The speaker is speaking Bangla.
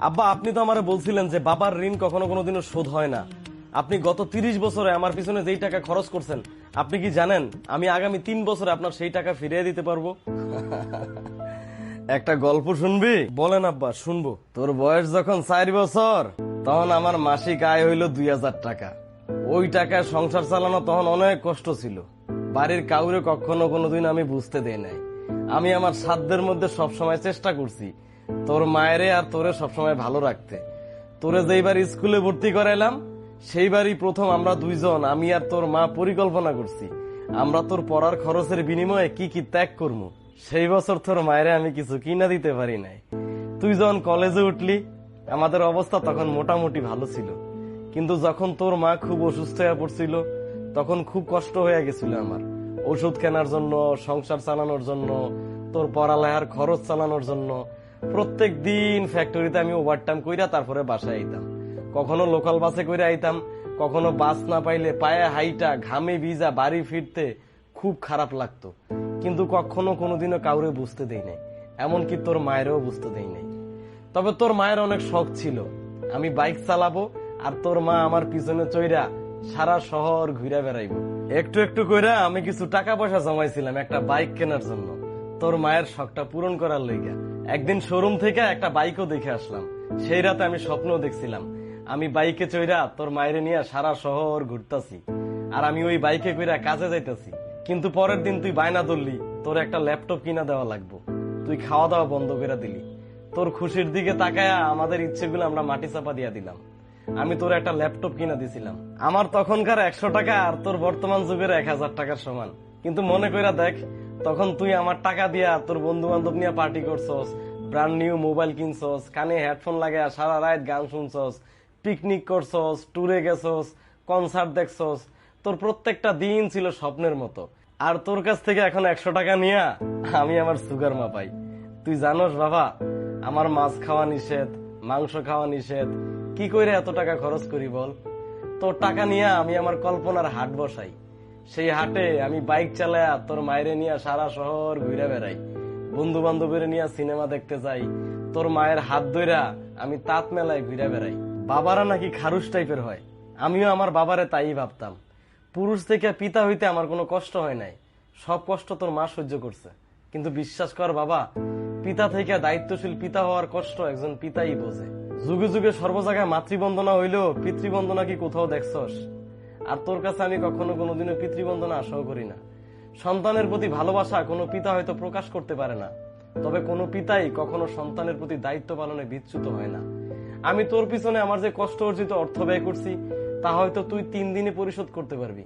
আব্বা, আপনি তো আমারে বলছিলেন যে বাবার ঋণ কখনো কোনোদিনও শোধ হয় না। আপনি গত 30 বছরে আমার পিছনে যেই টাকা খরচ করছেন, আপনি কি জানেন আমি আগামী 3 বছরে আপনার সেই টাকা ফিরিয়ে দিতে পারবো? একটা গল্প শুনবি? বলেন আব্বা, শুনবো। তোর বয়স যখন 4 বছর, তখন আমার মাসিক আয় হইল 2000 টাকা। ওই টাকায় সংসার চালানো তখন অনেক কষ্ট ছিল। বাড়ির কাউরে কখনো কোনোদিন আমি বুঝতে দেই নাই। আমি আমার সাধ্যের মধ্যে সবসময় চেষ্টা করছি তোর মায়েরে আর তোরে সবসময় ভালো রাখতে। তোরে যেইবার স্কুলে ভর্তি করাইলাম, সেইবারই প্রথম আমরা দুইজন, আমি আর তোর মা, পরিকল্পনা করছি আমরা তোর পড়ার খরচের বিনিময়ে কি কি ত্যাগ করবো। সেই বছর তোর মায়েরে আমি কিছু কিনা দিতে পারি নাই। তুই যখন কলেজে উঠলি, আমাদের অবস্থা তখন মোটামুটি ভালো ছিল, কিন্তু যখন তোর মা খুব অসুস্থ হয়ে পড়ছিল, তখন খুব কষ্ট হয়ে গেছিল আমার। ওষুধ কেনার জন্য, সংসার চালানোর জন্য, তোর পড়ালেখার খরচ চালানোর জন্য প্রত্যেক দিন ফ্যাক্টরিতে আমি ওভারটাইম কইরা তারপরে বাসায় আইতাম। কখনো লোকাল বাসে কইরা আইতাম, কখনো বাস না পাইলে পায়ে হাইটা ঘামে ভিজা বাড়ি ফিরতে খুব খারাপ লাগতো। কিন্তু কখনো কোনোদিনও কাউরে বুঝতে দেই নাই, এমনকি তোর মায়েরও বুঝতে দেই নাই। তবে তোর মায়ের অনেক শখ ছিল আমি বাইক চালাবো আর তোর মা আমার পিছনে চইরা সারা শহর ঘুরে বেড়াইবো। একটু একটু কইরা আমি কিছু টাকা পয়সা জমাইছিলাম একটা বাইক কেনার জন্য, তোর মায়ের শখটা পূরণ করার লইগা। একদিন শোরুম থেকে একটা বাইকও দেখে আসলাম। সেই রাতে আমি স্বপ্ন দেখছিলাম আমি বাইকে চইরা তোর মায়ের নিয়ে সারা শহর ঘুরতাছি, আর আমি ওই বাইকে কইরা কাজে যাইতাছি। কিন্তু পরের দিন তুই বায়না ধরলি তোর একটা ল্যাপটপ কিনা দেওয়া লাগবো। তুই খাওয়া দাওয়া বন্ধ করে দিলি। তোর খুশির দিকে তাকায়া আমাদের ইচ্ছেগুলো আমরা মাটি চাপা দিয়া দিলাম। আমি তোর একটা ল্যাপটপ কিনা দিছিলাম। আমার তখনকার 100 টাকা আর তোর বর্তমান যুগের 1000 টাকার সমান। কিন্তু মনে কইরা দেখ, তখন তুই আমার টাকা দিয়া তোর বন্ধু বান্ধব নিয়ে পার্টি করছস, ব্র্যান্ড নিউ মোবাইল কিনছস, কানে হেডফোন লাগায়া সারা রাত গান শুনছস, পিকনিক করছস, ট্যুরে গেছস, কনসার্ট দেখছস। তোর প্রত্যেকটা দিন ছিল স্বপ্নের মতো। আর তোর কাছ থেকে এখন 100 টাকা নিয়া আমি আমার সুগার মাপাই। তুই জানোস বাবা, আমার মাছ খাওয়া নিষেধ, মাংস খাওয়া নিষেধ, কি কইরে এত টাকা খরচ করি বল? তোর টাকা নিয়ে আমি আমার কল্পনার হাট বসাই। সেই হাটে আমি বাইক চালায়া তোর মায়েরে নিয়ে সারা শহর ঘুরে বেড়াই, বন্ধু বান্ধবের নিয়ে সিনেমা দেখতে যাই, তোর মায়ের হাত ধইরা আমি তাঁত মেলায় ঘুরে বেড়াই। বাবারা নাকি খারুস টাইপের হয়, আমিও আমার বাবারে তাই ভাবতাম। পুরুষ থেকে পিতা হইতে আমার কোনো কষ্ট হয় নাই, সব কষ্ট তোর মা সহ্য করছে। কিন্তু বিশ্বাস কর বাবা, পিতা থেকে দায়িত্বশীল পিতা হওয়ার কষ্ট একজন পিতাই বোঝে। যুগে যুগে সর্বজায়গায় মাতৃবন্দনা হইলেও পিতৃবন্দনা কি কোথাও দেখছস? আর তোর কাছে আমি কখনো কোনোদিনও পিতৃবন্দনা আশাও করি না। সন্তানের প্রতি ভালোবাসা কোনো পিতা হয়তো প্রকাশ করতে পারে না, তবে কোনো পিতাই কখনো সন্তানের প্রতি দায়িত্ব পালনে বিচ্যুত হয় না। আমি তোর পিছনে আমার যে কষ্ট অর্জিত অর্থ ব্যয় করছি, তা হয়তো তুই 3 দিনে পরিশোধ করতে পারবি।